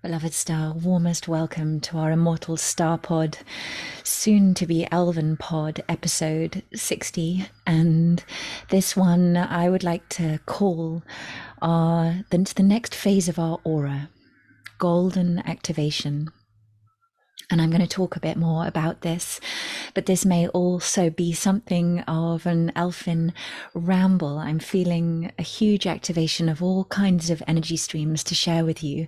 Beloved star, warmest welcome to our Immortal Star Pod, soon to be Elven Pod, episode 60. And this one I would like to call the next phase of our aura, golden activation. And I'm going to talk a bit more about this, but this may also be something of an elfin ramble. I'm feeling a huge activation of all kinds of energy streams to share with you.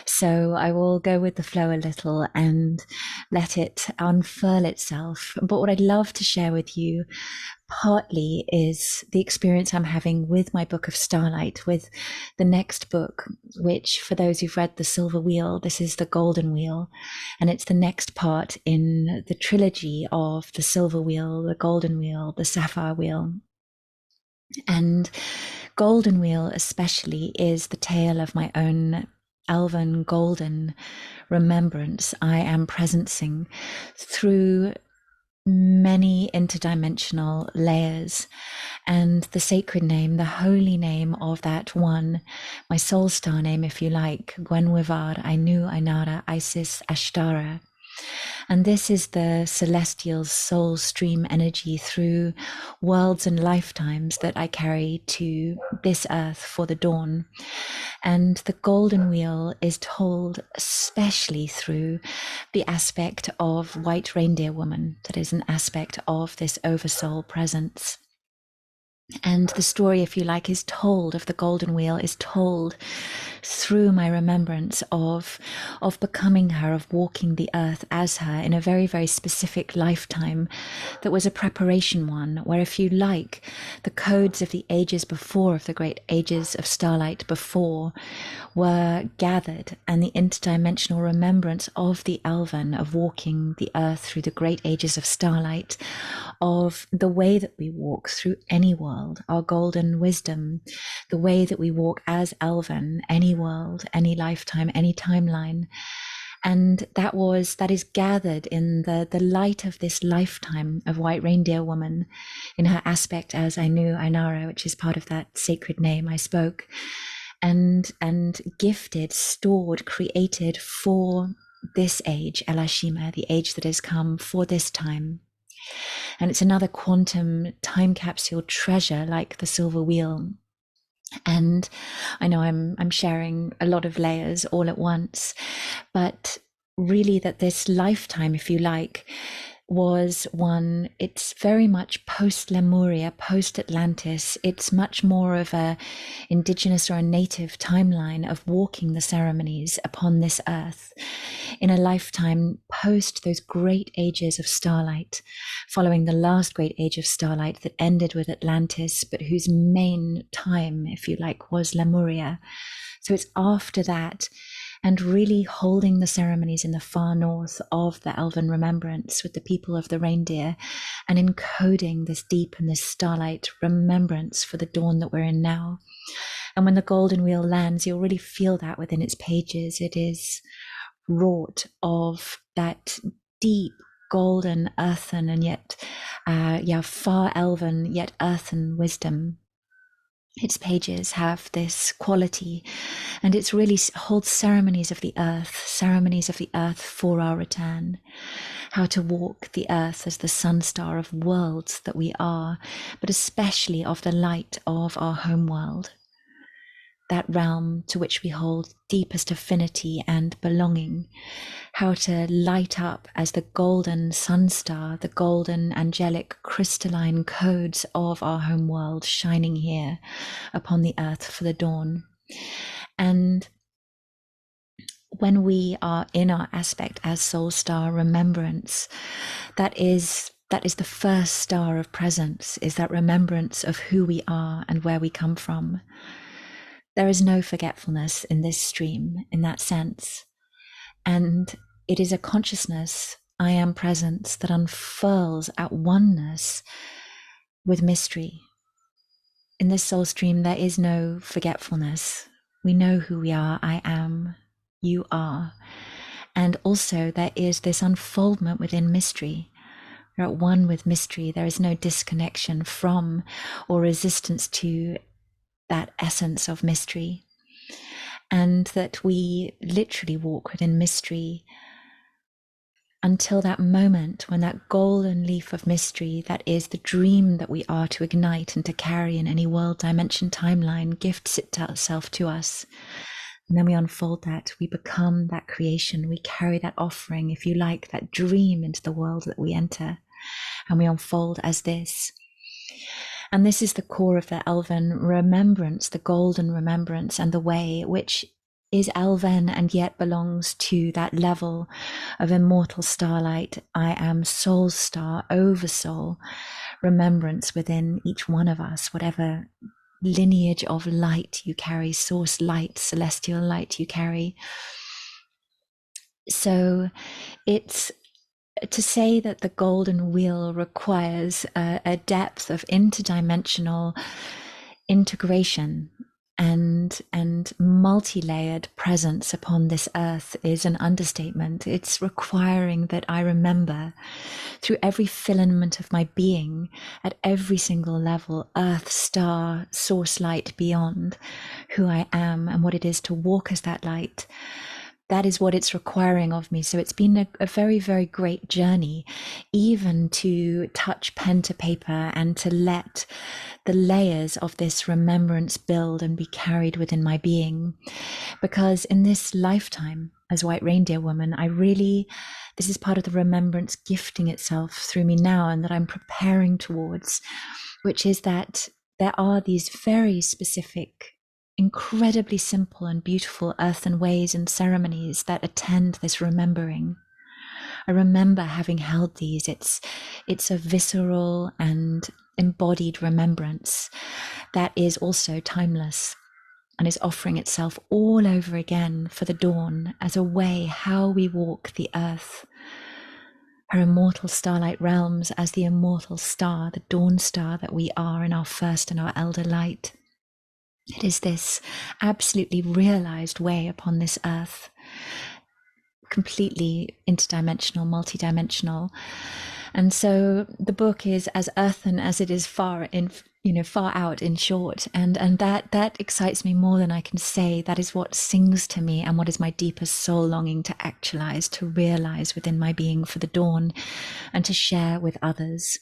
So I will go with the flow a little and let it unfurl itself. But what I'd love to share with you partly is the experience I'm having with my book of Starlight, with the next book, which for those who've read The Silver Wheel, this is the Golden Wheel, and it's the next part in the trilogy of the Silver Wheel, the Golden Wheel, the Sapphire Wheel. And Golden Wheel especially is the tale of my own Elven golden remembrance I am presencing through many interdimensional layers, and the sacred name, the holy name of that one, my soul star name, if you like, Gwenwivar, Ainu, Ainara, Isis, Ashtara. And this is the celestial soul stream energy through worlds and lifetimes that I carry to this earth for the dawn. And the golden wheel is told especially through the aspect of white reindeer woman, that is an aspect of this oversoul presence. And the story, if you like, is told of the golden wheel, is told through my remembrance of becoming her, of walking the earth as her in a very, very specific lifetime that was a preparation one, where, if you like, the codes of the ages before, of the great ages of starlight before, were gathered, and the interdimensional remembrance of the Elven, of walking the earth through the great ages of starlight, of the way that we walk through any world, our golden wisdom, the way that we walk as Elven, any world, any lifetime, any timeline. And that is gathered in the light of this lifetime of white reindeer woman, in her aspect as Ainu, Ainara, which is part of that sacred name I spoke, and gifted, stored, created for this age, Elashima, the age that has come for this time. And it's another quantum time capsule treasure, like the Silver Wheel. And I know I'm sharing a lot of layers all at once, but really that this lifetime, if you like, was one, it's very much post-Lemuria, post-Atlantis. It's much more of a indigenous or a native timeline of walking the ceremonies upon this earth in a lifetime post those great ages of starlight, following the last great age of starlight that ended with Atlantis, but whose main time, if you like, was Lemuria. So it's after that, and really holding the ceremonies in the far north of the Elven remembrance with the people of the reindeer, and encoding this deep and this starlight remembrance for the dawn that we're in now. And when the golden wheel lands, you'll really feel that within its pages. It is wrought of that deep golden earthen and yet far elven yet earthen wisdom. Its pages have this quality, and it's really holds ceremonies of the earth for our return, how to walk the earth as the sun star of worlds that we are, but especially of the light of our homeworld, that realm to which we hold deepest affinity and belonging, how to light up as the golden sun star, the golden angelic crystalline codes of our homeworld shining here upon the earth for the dawn. And when we are in our aspect as soul star remembrance, that is the first star of presence, is that remembrance of who we are and where we come from. There is no forgetfulness in this stream in that sense. And it is a consciousness, I am presence, that unfurls at oneness with mystery. In this soul stream, there is no forgetfulness. We know who we are. I am, you are. And also there is this unfoldment within mystery. We're at one with mystery. There is no disconnection from or resistance to that essence of mystery. and that we literally walk within mystery until that moment when that golden leaf of mystery, that is the dream that we are to ignite and to carry in any world dimension timeline, gifts itself to us. And then we unfold that, we become that creation, we carry that offering, if you like, that dream into the world that we enter, and we unfold as this. And this is the core of the Elven remembrance, the golden remembrance, and the way, which is Elven and yet belongs to that level of immortal starlight. I am soul star, oversoul, remembrance within each one of us, whatever lineage of light you carry, source light, celestial light you carry. So it's to say that the golden wheel requires a depth of interdimensional integration and multi-layered presence upon this earth is an understatement. It's requiring that I remember through every filament of my being at every single level, earth, star, source light beyond, who I am and what it is to walk as that light. That is what it's requiring of me. So it's been a very, very great journey, even to touch pen to paper and to let the layers of this remembrance build and be carried within my being. Because in this lifetime as White Reindeer Woman, this is part of the remembrance gifting itself through me now, and that I'm preparing towards, which is that there are these very specific, incredibly simple and beautiful earthen ways and ceremonies that attend this remembering. I remember having held these. It's a visceral and embodied remembrance that is also timeless and is offering itself all over again for the dawn as a way how we walk the earth, her immortal starlight realms, as the immortal star, the dawn star that we are in our first and our elder light. It is this absolutely realized way upon this earth, completely interdimensional, multidimensional. And so the book is as earthen as it is far out, in short. And that excites me more than I can say. That is what sings to me and what is my deepest soul longing to actualize, to realize within my being for the dawn and to share with others.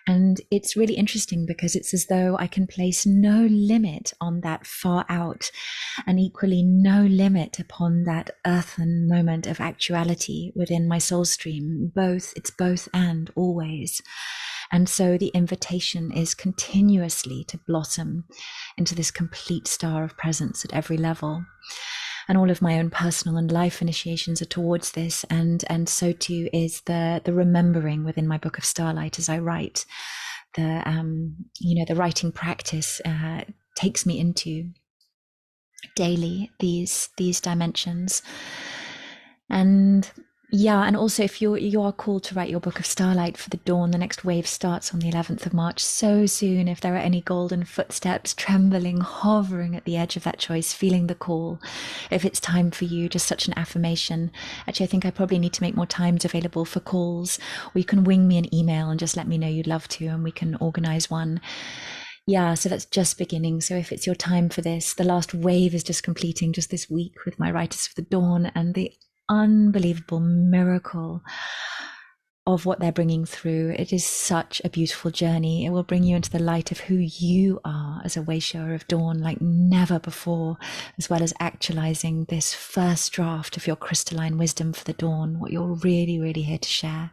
And it's really interesting because it's as though I can place no limit on that far out, and equally no limit upon that earthen moment of actuality within my soul stream. It's both and always. And so the invitation is continuously to blossom into this complete star of presence at every level. And all of my own personal and life initiations are towards this, and so too is the remembering within my book of Starlight as I write. The writing practice takes me into daily these dimensions. And also if you are called to write your book of Starlight for the dawn, the next wave starts on the 11th of March so soon. If there are any golden footsteps trembling, hovering at the edge of that choice, feeling the call, if it's time for you, just such an affirmation. Actually, I think I probably need to make more times available for calls, or you can wing me an email and just let me know you'd love to, and we can organize one. So that's just beginning. So if it's your time for this, the last wave is just completing just this week with my Writers for the Dawn, and the unbelievable miracle of what they're bringing through. It is such a beautiful journey. It will bring you into the light of who you are as a wayshower of dawn like never before, as well as actualizing this first draft of your crystalline wisdom for the dawn, what you're really, really here to share.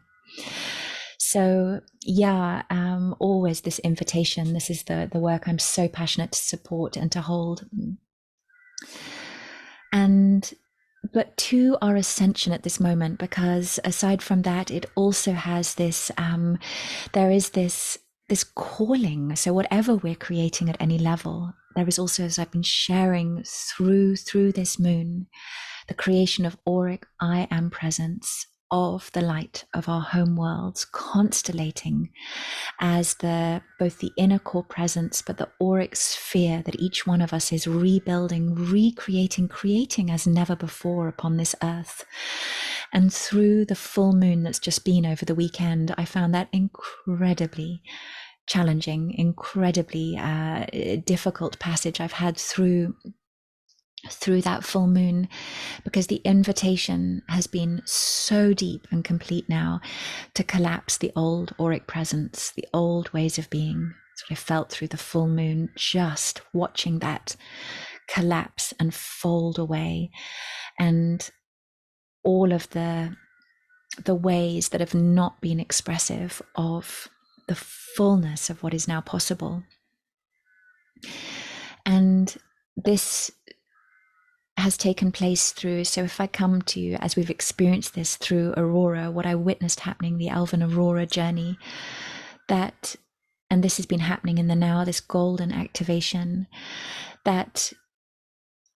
So always this invitation. This is the work I'm so passionate to support and to hold. But to our ascension at this moment, because aside from that, it also has this, there is this calling. So whatever we're creating at any level, there is also, as I've been sharing through this moon, the creation of auric I am presence of the light of our home worlds, constellating as both the inner core presence, but the auric sphere that each one of us is rebuilding, recreating, creating as never before upon this earth. And through the full moon that's just been over the weekend, I found that incredibly challenging, incredibly difficult passage I've had through through that full moon, because the invitation has been so deep and complete now to collapse the old auric presence, the old ways of being. That's what I felt through the full moon, just watching that collapse and fold away, and all of the ways that have not been expressive of the fullness of what is now possible. And this has taken place through, so if I come to, as we've experienced this through Aurora, what I witnessed happening, the Elven Aurora journey, that, and this has been happening in the now, this golden activation, that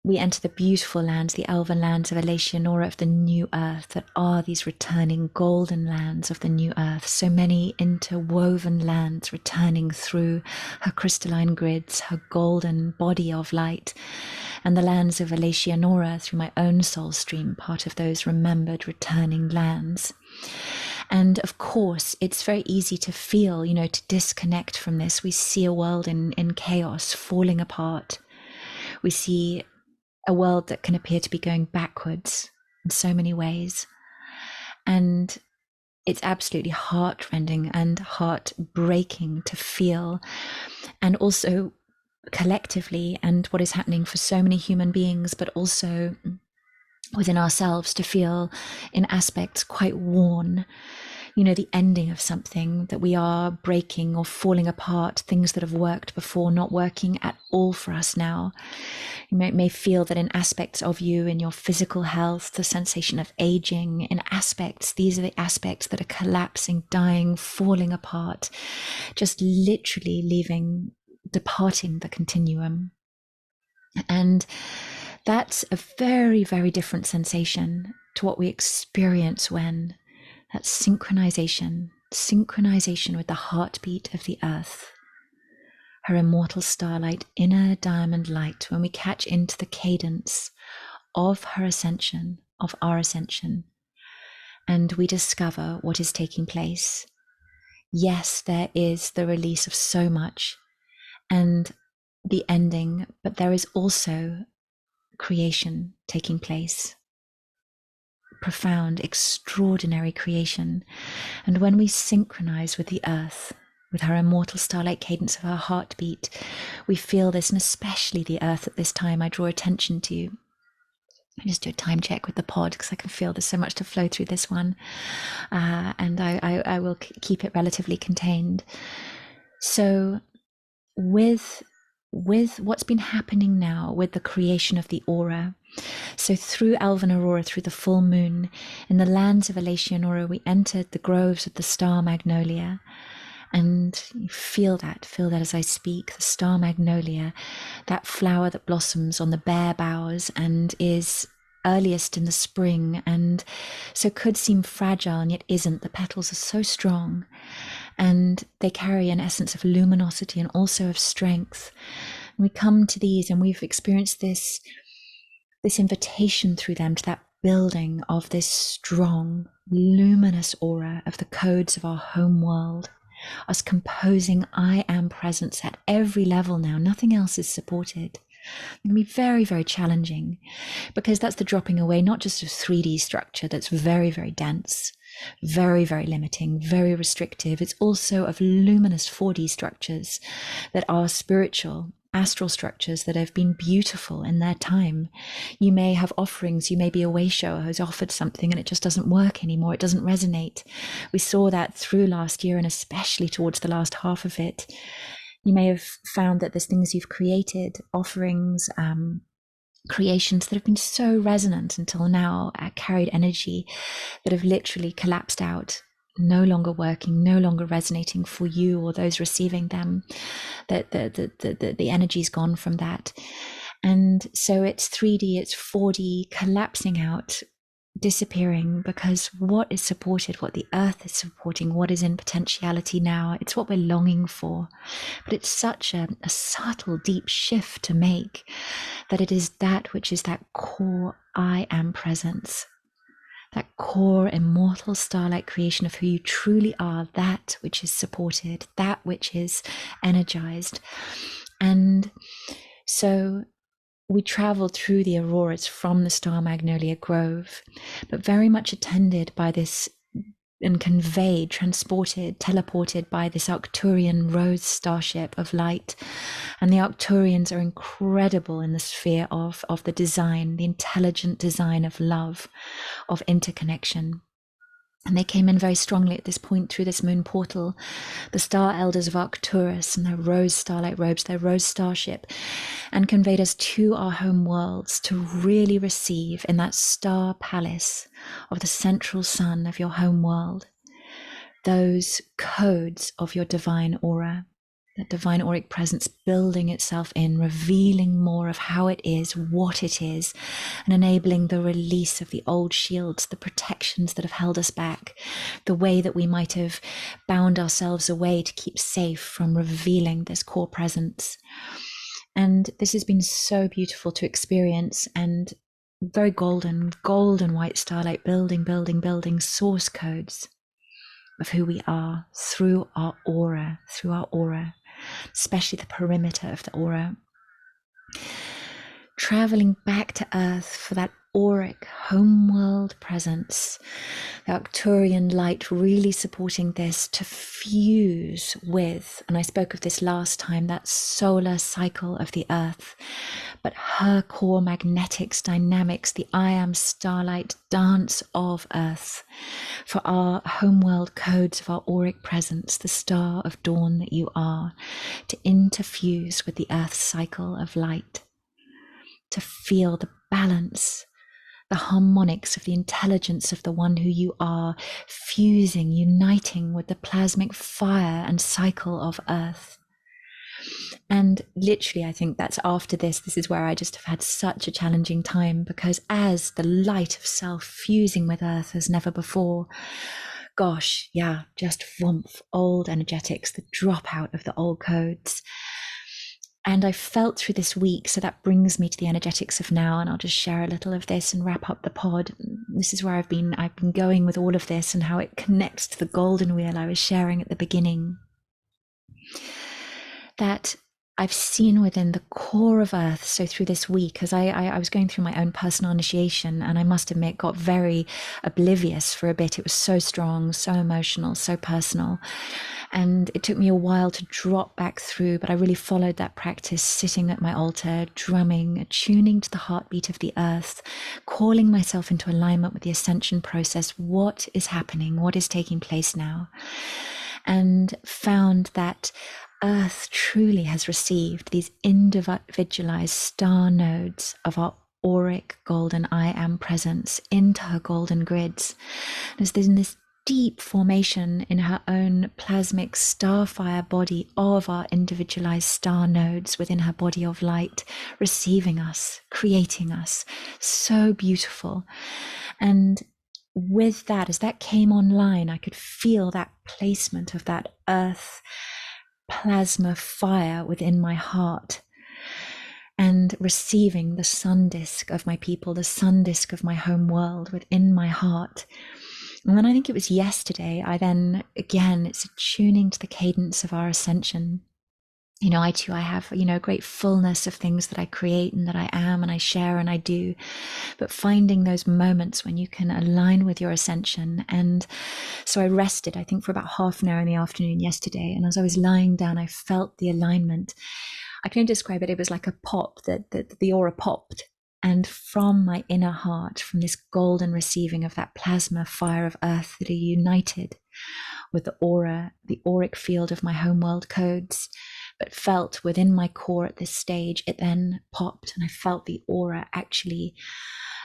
we enter the beautiful lands, the elven lands of Elationora, of the new earth, that are these returning golden lands of the new earth. So many interwoven lands returning through her crystalline grids, her golden body of light, and the lands of Elationora through my own soul stream, part of those remembered returning lands. And of course, it's very easy to feel, to disconnect from this. We see a world in chaos, falling apart. We see a world that can appear to be going backwards in so many ways. And it's absolutely heartrending and heartbreaking to feel. And also collectively, and what is happening for so many human beings, but also within ourselves, to feel in aspects quite worn. The ending of something, that we are breaking or falling apart, things that have worked before not working at all for us now. You may feel that in aspects of you, in your physical health, the sensation of aging, in aspects, these are the aspects that are collapsing, dying, falling apart, just literally departing the continuum. And that's a very, very different sensation to what we experience when that synchronization with the heartbeat of the earth, her immortal starlight, inner diamond light, when we catch into the cadence of her ascension, of our ascension, and we discover what is taking place. Yes, there is the release of so much and the ending, but there is also creation taking place. Profound, extraordinary creation. And when we synchronize with the earth, with her immortal starlight cadence of her heartbeat, we feel this, and especially the earth at this time, I draw attention to. I just do a time check with the pod because I can feel there's so much to flow through this one, and I will keep it relatively contained. So with what's been happening now with the creation of the aura, so through Elven Aurora, through the full moon, in the lands of Elationora, we entered the groves of the Star Magnolia. And you feel that as I speak, the Star Magnolia, that flower that blossoms on the bare boughs and is earliest in the spring, and so could seem fragile and yet isn't. The petals are so strong, and they carry an essence of luminosity and also of strength. And we come to these, and we've experienced this invitation through them to that building of this strong, luminous aura of the codes of our homeworld, us composing I am presence at every level now. Nothing else is supported. It can be very, very challenging, because that's the dropping away, not just of 3D structure that's very, very dense, very, very limiting, very restrictive. It's also of luminous 4D structures that are spiritual, astral structures that have been beautiful in their time. You may have offerings, you may be a way shower who's offered something and it just doesn't work anymore, it doesn't resonate. We saw that through last year, and especially towards the last half of it. You may have found that there's things you've created, offerings, creations that have been so resonant until now, carried energy, that have literally collapsed out, no longer working, no longer resonating for you or those receiving them. That the energy's gone from that. And so it's 3D, it's 4D, collapsing out, disappearing, because what is supported, what the earth is supporting, what is in potentiality now, it's what we're longing for. But it's such a subtle, deep shift to make, that it is that which is that core I am presence, that core immortal starlight creation of who you truly are, that which is supported, that which is energized. And so we traveled through the auroras from the Star Magnolia Grove, but very much attended by this and conveyed, transported, teleported by this Arcturian rose starship of light. And the Arcturians are incredible in the sphere of the design, the intelligent design of love, of interconnection. And they came in very strongly at this point through this moon portal, the star elders of Arcturus and their rose starlight robes, their rose starship, and conveyed us to our home worlds to really receive in that star palace of the central sun of your home world those codes of your divine aura, that divine auric presence building itself in, revealing more of how it is, what it is, and enabling the release of the old shields, the protections that have held us back, the way that we might have bound ourselves away to keep safe from revealing this core presence. And this has been so beautiful to experience, and very golden white starlight building source codes of who we are through our aura, especially the perimeter of the aura. Traveling back to Earth for that auric homeworld presence, the Arcturian light really supporting this to fuse with, and I spoke of this last time, that solar cycle of the Earth, but her core magnetics, dynamics, the I am starlight dance of Earth, for our homeworld codes of our auric presence, the star of dawn that you are, to interfuse with the Earth cycle of light, to feel the balance, the harmonics of the intelligence of the one who you are, fusing, uniting with the plasmic fire and cycle of Earth. And literally, I think that's after this is where I just have had such a challenging time, because as the light of self fusing with Earth as never before, gosh, yeah, just woomph, old energetics, the dropout of the old codes. And I felt through this week, so that brings me to the energetics of now, and I'll just share a little of this and wrap up the pod. This is where I've been going with all of this and how it connects to the golden wheel I was sharing at the beginning. That I've seen within the core of Earth, so through this week, as I was going through my own personal initiation, and I must admit got very oblivious for a bit. It was so strong, so emotional, so personal. And it took me a while to drop back through, but I really followed that practice, sitting at my altar, drumming, attuning to the heartbeat of the earth, calling myself into alignment with the ascension process. What is happening? What is taking place now? And found that Earth truly has received these individualized star nodes of our auric golden I am presence into her golden grids. There's this deep formation in her own plasmic starfire body of our individualized star nodes within her body of light, receiving us, creating us. So beautiful. And with that, as that came online, I could feel that placement of that earth plasma fire within my heart, and receiving the sun disk of my people, the sun disk of my home world within my heart. And then I think it was yesterday, it's attuning to the cadence of our ascension. I have, a great fullness of things that I create and that I am and I share and I do, but finding those moments when you can align with your ascension. And so I rested, I think, for about half an hour in the afternoon yesterday. And as I was lying down, I felt the alignment. I can describe it. It was like a pop, that the aura popped. And from my inner heart, from this golden receiving of that plasma fire of earth that are united with the aura, the auric field of my homeworld codes, but felt within my core at this stage, it then popped, and I felt the aura actually,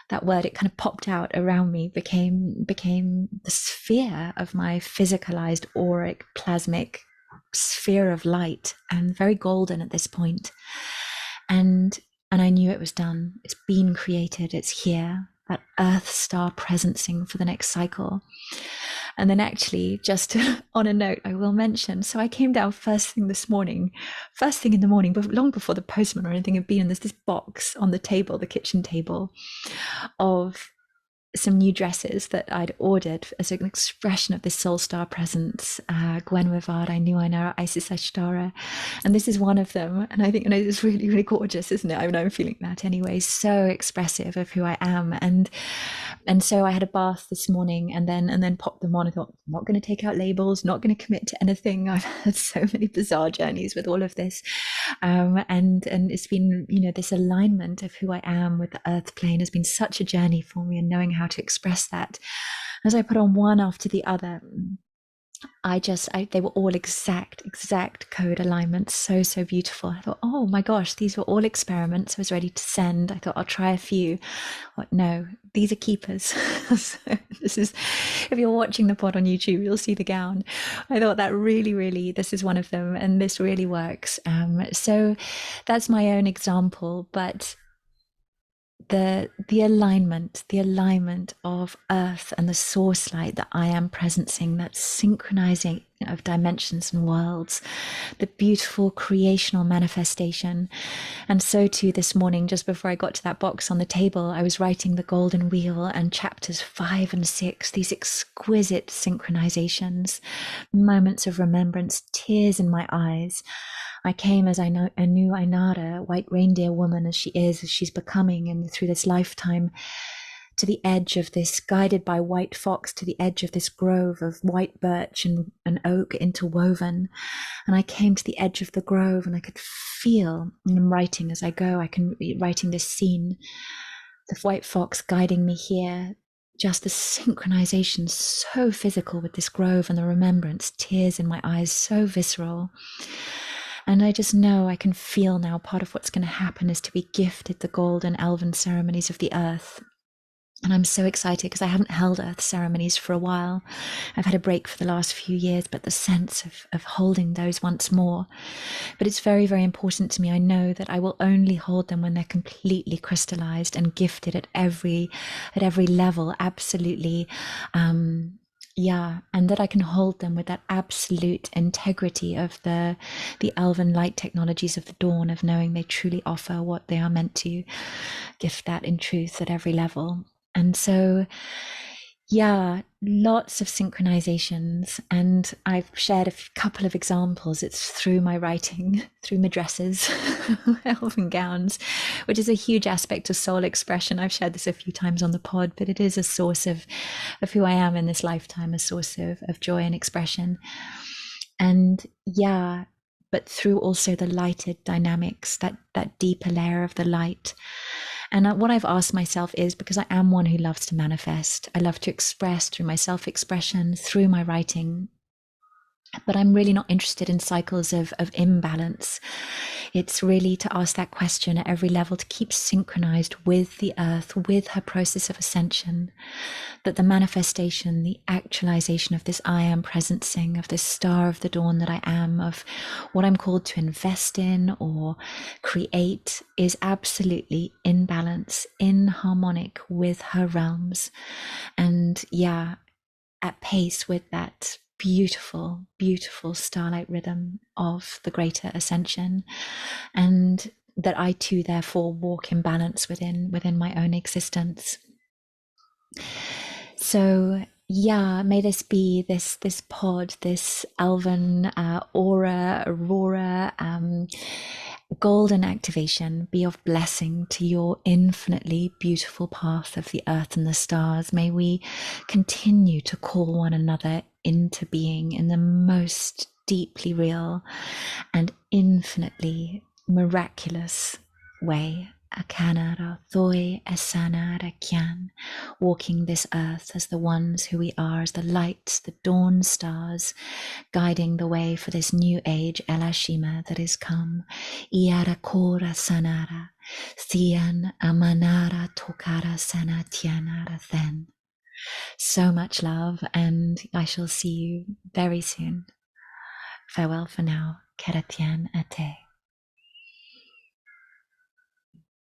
that word, it kind of popped out around me, became the sphere of my physicalized auric plasmic sphere of light, and very golden at this point. And I knew it was done. It's been created. It's here. That earth star presencing for the next cycle. And then actually, just on a note, I will mention, so I came down first thing in the morning, but long before the postman or anything had been, and there's this box on the table, the kitchen table, of some new dresses that I'd ordered as an expression of this soul star presence. Gwen Wivad, I knew I know Isis Ashtara. And this is one of them. And I think, it's really, really gorgeous, isn't it? I mean, I'm feeling that anyway. So expressive of who I am. And so I had a bath this morning and then popped them on. I thought, I'm not going to take out labels, not going to commit to anything. I've had so many bizarre journeys with all of this. And it's been, this alignment of who I am with the earth plane has been such a journey for me, and knowing how to express that. As I put on one after the other, they were all exact code alignments. So beautiful. I thought, oh my gosh, these were all experiments. I was ready to send. I thought, I'll try a few. But no, these are keepers. So this is, if you're watching the pod on YouTube, you'll see the gown. I thought that really, this is one of them, and this really works. So that's my own example, but the alignment of earth and the source light that I am presencing, that synchronizing of dimensions and worlds, the beautiful creational manifestation. And so too this morning, just before I got to that box on the table, I was writing the Golden Wheel and chapters 5 and 6, these exquisite synchronizations, moments of remembrance, tears in my eyes. I came as a new Ainara, white reindeer woman, as she's becoming, and through this lifetime, to the edge of this, guided by white fox, to the edge of this grove of white birch and oak interwoven. And I came to the edge of the grove, and I could feel, and I'm writing as I go, I can be writing this scene, the white fox guiding me here, just the synchronization, so physical with this grove, and the remembrance, tears in my eyes, so visceral. And I just know, I can feel now, part of what's going to happen is to be gifted the golden elven ceremonies of the earth. And I'm so excited because I haven't held earth ceremonies for a while. I've had a break for the last few years, but the sense of holding those once more. But it's very, very important to me. I know that I will only hold them when they're completely crystallized and gifted at every level, absolutely. And that I can hold them with that absolute integrity of the elven light technologies of the dawn, of knowing they truly offer what they are meant to gift, that in truth at every level. And so, lots of synchronizations, and I've shared a couple of examples. It's through my writing, through my dresses, elven gowns, which is a huge aspect of soul expression. I've shared this a few times on the pod, but it is a source of who I am in this lifetime, a source of joy and expression. And but through also the lighted dynamics, that deeper layer of the light. And what I've asked myself is, because I am one who loves to manifest, I love to express through my self-expression, through my writing, but I'm really not interested in cycles of imbalance. It's really to ask that question at every level, to keep synchronized with the earth, with her process of ascension, that the manifestation, the actualization of this I am presencing, of this star of the dawn that I am, of what I'm called to invest in or create, is absolutely in balance, in harmonic with her realms. And at pace with that beautiful starlight rhythm of the greater ascension, and that I too therefore walk in balance within my own existence. So may this be this pod, this elven aura, aurora, golden activation be of blessing to your infinitely beautiful path of the earth and the stars. May we continue to call one another into being in the most deeply real and infinitely miraculous way. Akanara thoi esanara kyan, walking this earth as the ones who we are, as the lights, the dawn stars, guiding the way for this new age Elashima that is come. Iara kora sanara, thian amanara tokara sanatianara then. So much love, and I shall see you very soon. Farewell for now. Keratian ate.